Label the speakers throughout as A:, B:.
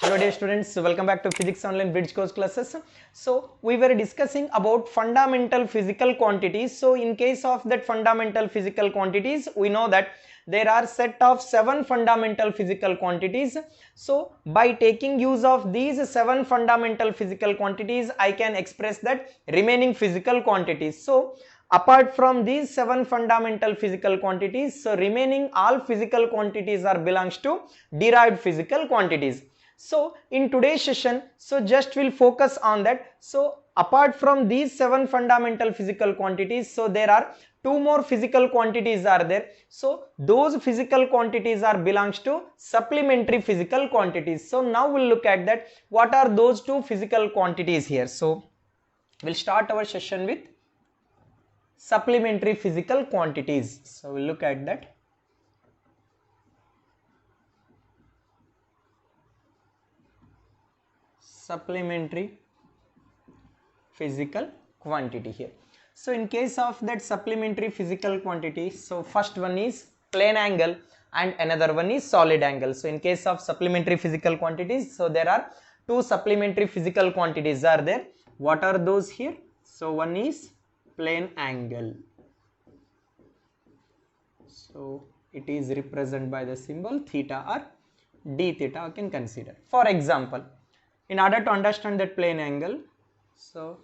A: Hello dear students, welcome back to Physics Online Bridge Course classes. So we were discussing about fundamental physical quantities. So in case of that fundamental physical quantities, we know that there are set of 7 fundamental physical quantities. So by taking use of these 7 fundamental physical quantities, I can express that remaining physical quantities. So apart from these 7 fundamental physical quantities, so remaining all physical quantities are belongs to derived physical quantities. So in today's session, so just we'll focus on that. So apart from these 7 fundamental physical quantities, so there are 2 more physical quantities are there. So those physical quantities are belongs to supplementary physical quantities. So now we'll look at that. What are those 2 physical quantities here? So we'll start our session with supplementary physical quantities. So we'll look at that. Supplementary physical quantity here. So in case of that supplementary physical quantity, so first one is plane angle and another one is solid angle. So in case of supplementary physical quantities, so there are 2 supplementary physical quantities are there. What are those here? So one is plane angle. So it is represented by the symbol theta or d theta, I can consider. For example, in order to understand that plane angle, so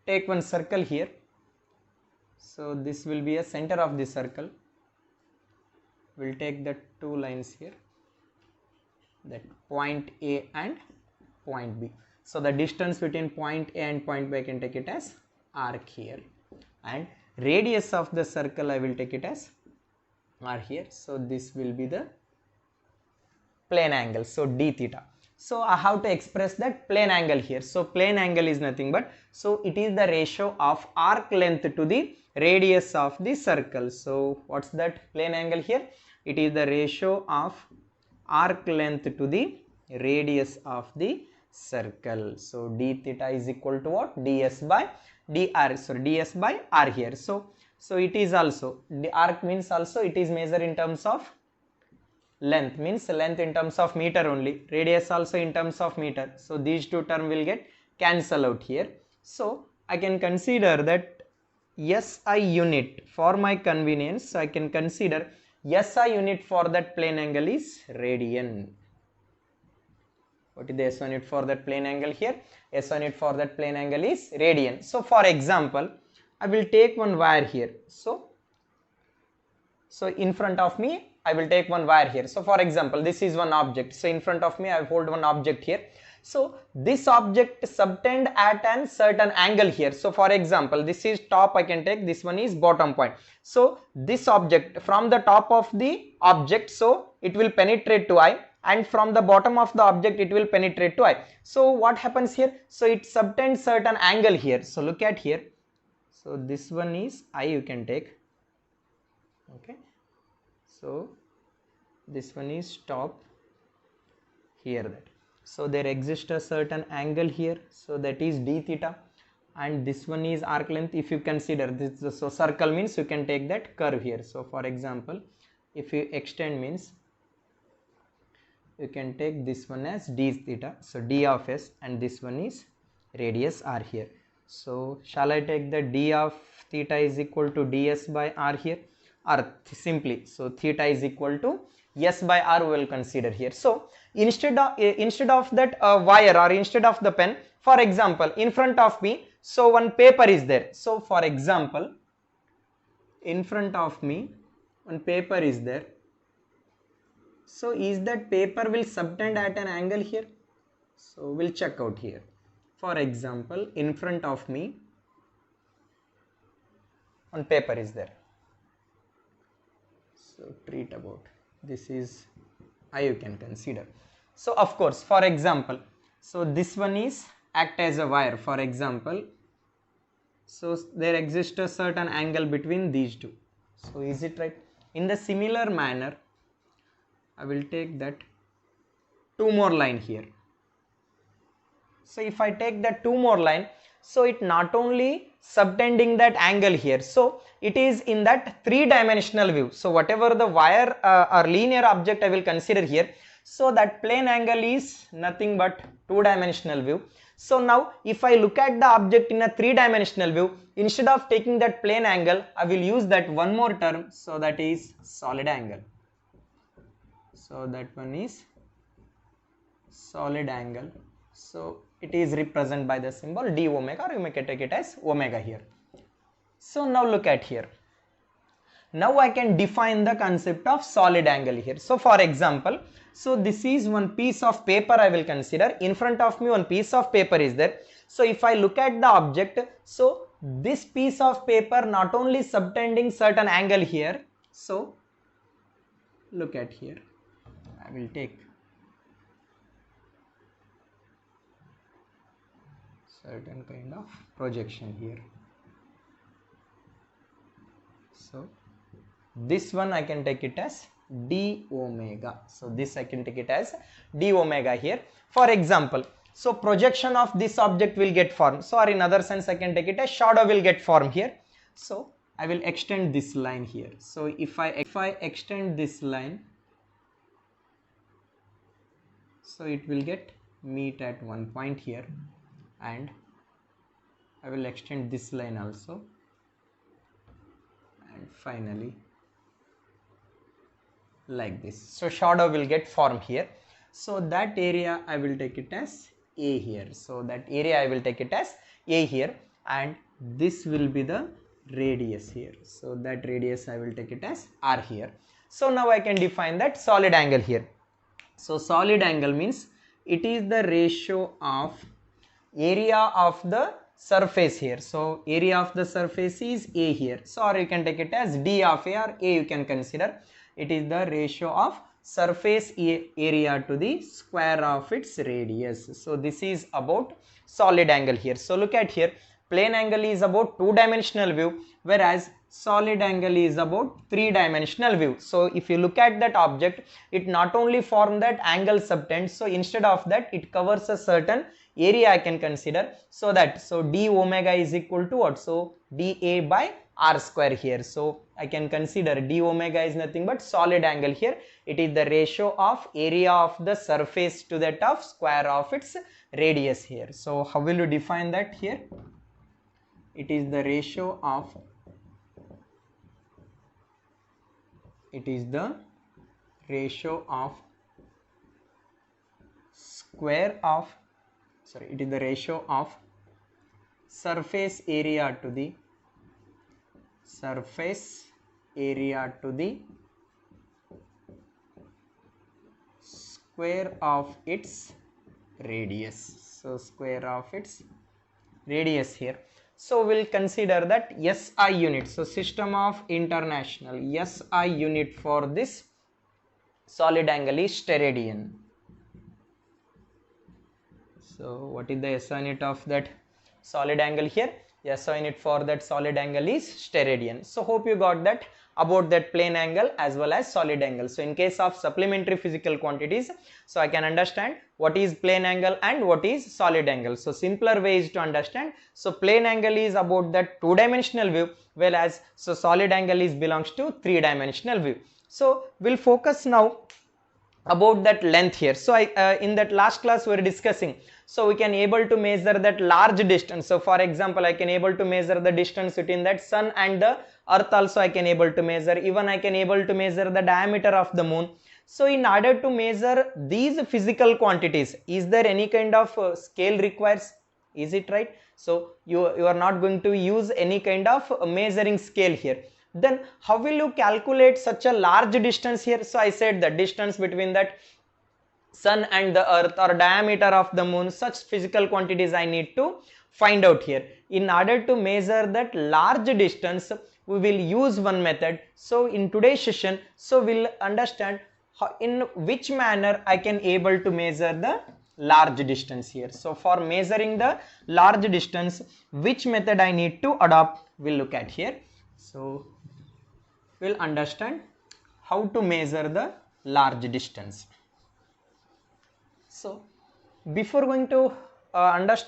A: take one circle here. So this will be a center of the circle. We'll take the 2 lines here, that point A and point B. So the distance between point A and point B, I can take it as arc here, and radius of the circle I will take it as r here. So this will be the plane angle, so d theta. So I have to express that plane angle here. So plane angle is nothing but, so it is the ratio of arc length to the radius of the circle. So what's that plane angle here? It is the ratio of arc length to the radius of the circle. So d theta is equal to what? Ds by dr. So ds by r here. So it is also, the arc means also it is measured in terms of length, means length in terms of meter only, radius also in terms of meter. So these 2 terms will get cancel out here. So I can consider that SI unit for my convenience. So I can consider SI unit for that plane angle is radian. What is the SI unit for that plane angle here? SI unit for that plane angle is radian. So for example, I will take one wire here. So in front of me I will take one wire here. So for example, this is one object. So in front of me I hold one object here. So this object subtend at a certain angle here. So for example, this is top, I can take, this one is bottom point. So this object from the top of the object, so it will penetrate to I, and from the bottom of the object it will penetrate to I. So what happens here? So it subtends certain angle here. So look at here. So this one is I, you can take. Okay. So this one is top here, that. So there exists a certain angle here, so that is d theta, and this one is arc length. If you consider this, so circle means you can take that curve here. So for example, if you extend means you can take this one as d theta, so d of s, and this one is radius r here. So shall I take the d of theta is equal to ds by r here, or simply, so theta is equal to s by r we will consider here. So instead of that wire, or instead of the pen, for example, in front of me, so one paper is there. So for example, in front of me one paper is there. So is that paper will subtend at an angle here? So we'll check out here. For example, in front of me one paper is there. So treat about this is I, you can consider. So of course, for example, so this one is act as a wire, for example. So there exists a certain angle between these 2. So is it right? In the similar manner, I will take that 2 more line here. So if I take that 2 more line, so it not only subtending that angle here. So it is in that three-dimensional view. So whatever the wire or linear object I will consider here, so that plane angle is nothing but two-dimensional view. So now if I look at the object in a three-dimensional view, instead of taking that plane angle, I will use that one more term, so that is solid angle. So that one is solid angle. So it is represented by the symbol d omega, or you may take it as omega here. So now look at here. Now I can define the concept of solid angle here. So for example, so this is one piece of paper I will consider. In front of me one piece of paper is there. So if I look at the object, so this piece of paper not only subtending certain angle here. So look at here. I will take certain kind of projection here. So this one I can take it as d omega. So this I can take it as d omega here. For example, so projection of this object will get formed. So or in other sense I can take it as shadow will get formed here. So I will extend this line here. So if I extend this line, so it will get meet at one point here, and I will extend this line also, and finally like this. So shadow will get formed here. So that area I will take it as A here. So that area I will take it as A here, and this will be the radius here. So that radius I will take it as R here. So now I can define that solid angle here. So solid angle means it is the ratio of area of the surface here. So area of the surface is A here. So or you can take it as D of A, or A you can consider. It is the ratio of surface area to the square of its radius. So this is about solid angle here. So look at here, plane angle is about two-dimensional view, whereas solid angle is about three-dimensional view. So if you look at that object, it not only form that angle subtend, so instead of that it covers a certain area I can consider. So that, so d omega is equal to what? So dA by R square here. So I can consider d omega is nothing but solid angle here. It is the ratio of area of the surface to that of square of its radius here. So how will you define that here? It is the ratio of, it is the ratio of square of, sorry, it is the ratio of surface area to the square of its radius. So square of its radius here. So we'll consider that SI unit. So system of international SI unit for this solid angle is steradian. So what is the SI unit of that solid angle here? SI unit for that solid angle is steradian. So hope you got that about that plane angle as well as solid angle. So in case of supplementary physical quantities, so I can understand what is plane angle and what is solid angle. So simpler way is to understand. So plane angle is about that two-dimensional view, whereas so solid angle is belongs to three-dimensional view. So we'll focus now about that length here. So in that last class we were discussing, so we can able to measure that large distance. So for example, I can able to measure the distance between that sun and the earth also I can able to measure. Even I can able to measure the diameter of the moon. So in order to measure these physical quantities, is there any kind of scale requires? Is it right? So you are not going to use any kind of measuring scale here. Then how will you calculate such a large distance here? So I said the distance between that sun and the earth or diameter of the moon, such physical quantities I need to find out here. In order to measure that large distance, we will use one method. So in today's session, so we'll understand how, in which manner I can able to measure the large distance here. So for measuring the large distance, which method I need to adopt, we'll look at here. So we'll understand how to measure the large distance. So before going to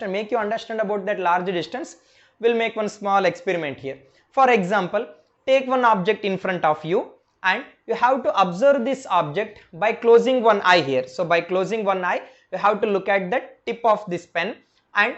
A: make you understand about that large distance, we'll make one small experiment here. For example, take one object in front of you and you have to observe this object by closing one eye here. So by closing one eye, you have to look at the tip of this pen, and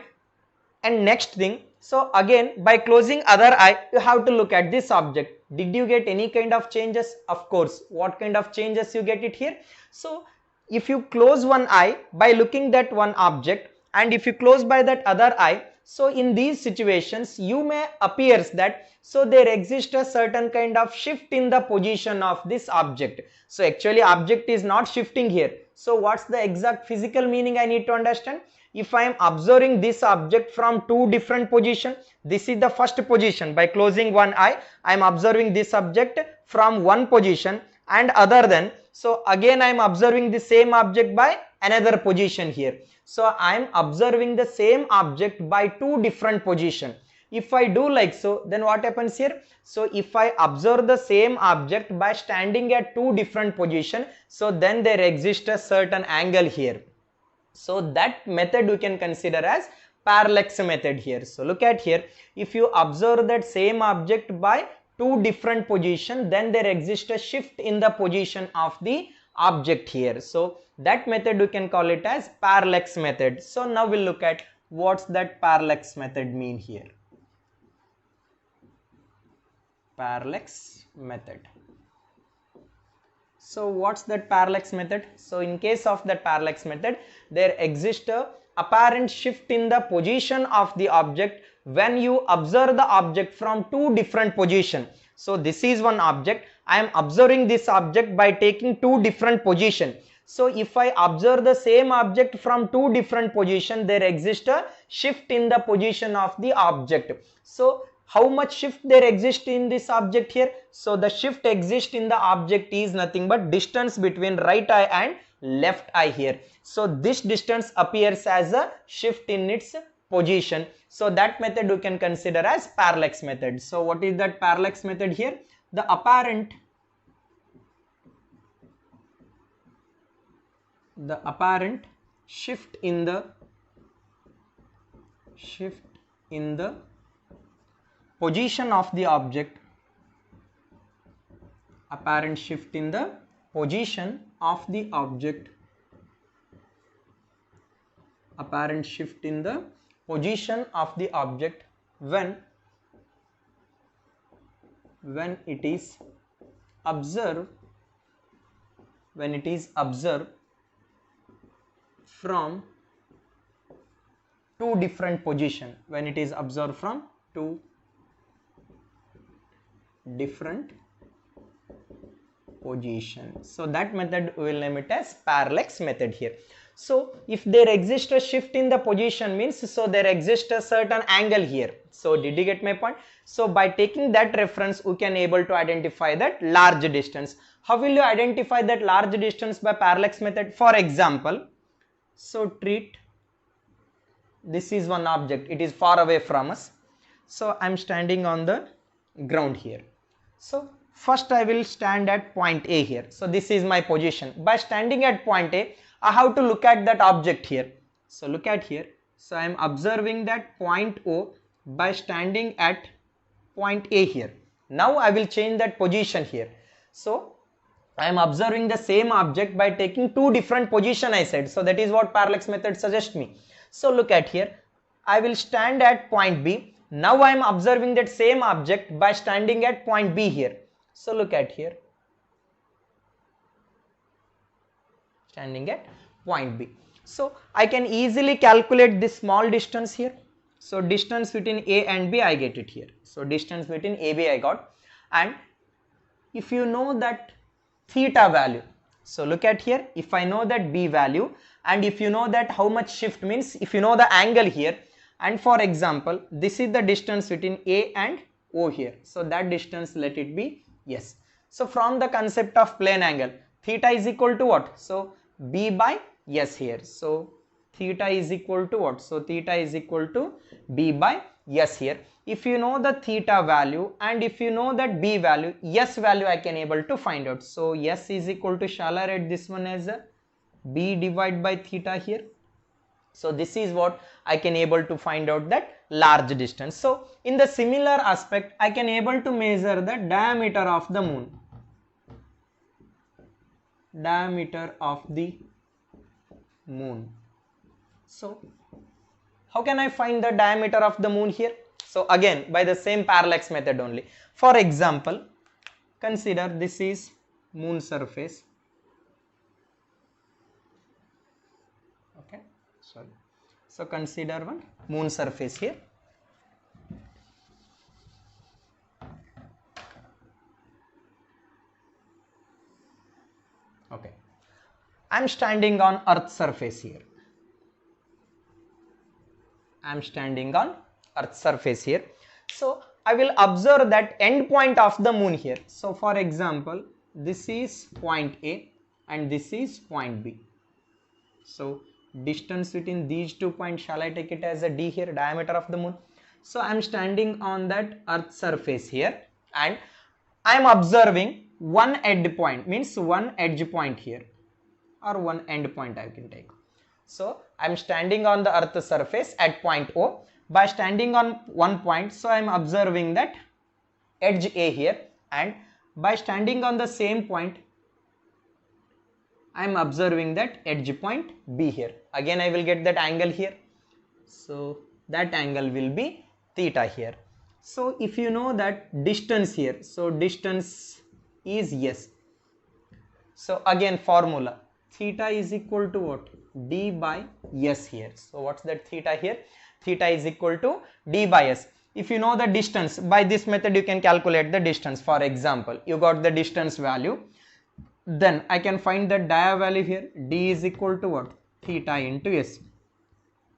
A: next thing, so again by closing other eye, you have to look at this object. Did you get any kind of changes? Of course. What kind of changes you get it here? So if you close one eye by looking that one object, and if you close by that other eye, so in these situations you may appears that so there exists a certain kind of shift in the position of this object. So actually object is not shifting here. So what's the exact physical meaning I need to understand? If I am observing this object from two different positions, this is the first position. By closing one eye, I am observing this object from one position, and other than, so again I am observing the same object by another position here. So I am observing the same object by two different positions. If I do like so, then what happens here? So if I observe the same object by standing at two different positions, so then there exists a certain angle here. So that method we can consider as parallax method here. So look at here, if you observe that same object by two different positions, then there exists a shift in the position of the object here. So that method we can call it as parallax method. So now we'll look at what's that parallax method mean here. Parallax method. So what's that parallax method? So in case of that parallax method, there exists a apparent shift in the position of the object when you observe the object from two different positions. So this is one object. I am observing this object by taking two different positions. So if I observe the same object from two different positions, there exists a shift in the position of the object. So how much shift there exists in this object here? So the shift exists in the object is nothing but distance between right eye and left eye here. So this distance appears as a shift in its position. So that method we can consider as parallax method. So what is that parallax method here? The apparent shift in the position of the object, apparent shift in the position of the object, apparent shift in the position of the object when it is observed from two different positions, when it is observed from two different positions. So that method we will name it as parallax method here. So if there exists a shift in the position means, so there exists a certain angle here. So did you get my point? So by taking that reference, we can able to identify that large distance. How will you identify that large distance by parallax method? For example, so treat this is one object, it is far away from us. So I am standing on the ground here. So first I will stand at point A here. So this is my position. By standing at point A, I have to look at that object here. So look at here. So I am observing that point O by standing at point A here. Now I will change that position here. So I am observing the same object by taking two different positions, I said. So that is what parallax method suggests me. So look at here. I will stand at point B. Now I am observing that same object by standing at point B here. So look at here. Standing at point B. So I can easily calculate this small distance here. So distance between A and B I get it here. So distance between AB I got. And if you know that theta value, so look at here, if I know that B value, and if you know that how much shift means, if you know the angle here, and for example this is the distance between A and O here, so that distance let it be S. So from the concept of plane angle, theta is equal to what? So B by S here. So theta is equal to what? So theta is equal to B by S here. If you know the theta value and if you know that B value, S value I can able to find out. So S is equal to, shall I write this one as a B divided by theta here? So this is what I can able to find out that large distance. So in the similar aspect, I can able to measure the diameter of the moon. Diameter of the moon. So how can I find the diameter of the moon here? So again, by the same parallax method only. For example, consider this is moon surface. Okay, sorry. So consider one moon surface here. Okay, I am standing on Earth surface here. I am standing on Earth surface here. So I will observe that end point of the moon here. So for example, this is point A and this is point B. So distance between these 2 points, shall I take it as a D here, diameter of the moon? So I am standing on that Earth surface here and I am observing one end point, means one edge point here, or one end point I can take. So I am standing on the Earth surface at point O. By standing on one point, so I am observing that edge A here, and by standing on the same point, I am observing that edge point B here. Again I will get that angle here. So that angle will be theta here. So if you know that distance here, so distance is S. So again formula, theta is equal to what? D by S here. So what's that theta here? Theta is equal to D by S. If you know the distance, by this method you can calculate the distance. For example, you got the distance value, then I can find the dia value here. D is equal to what? Theta into S.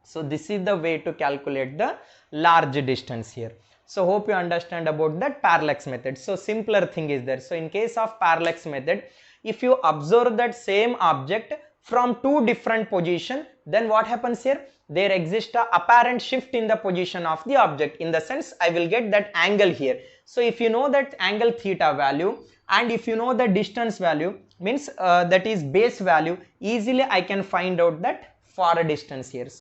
A: So this is the way to calculate the large distance here. So hope you understand about that parallax method. So simpler thing is there. So in case of parallax method, if you observe that same object from two different positions, then what happens here? There exists a apparent shift in the position of the object. In the sense, I will get that angle here. So if you know that angle theta value and if you know the distance value, means that is base value, easily I can find out that far distance here.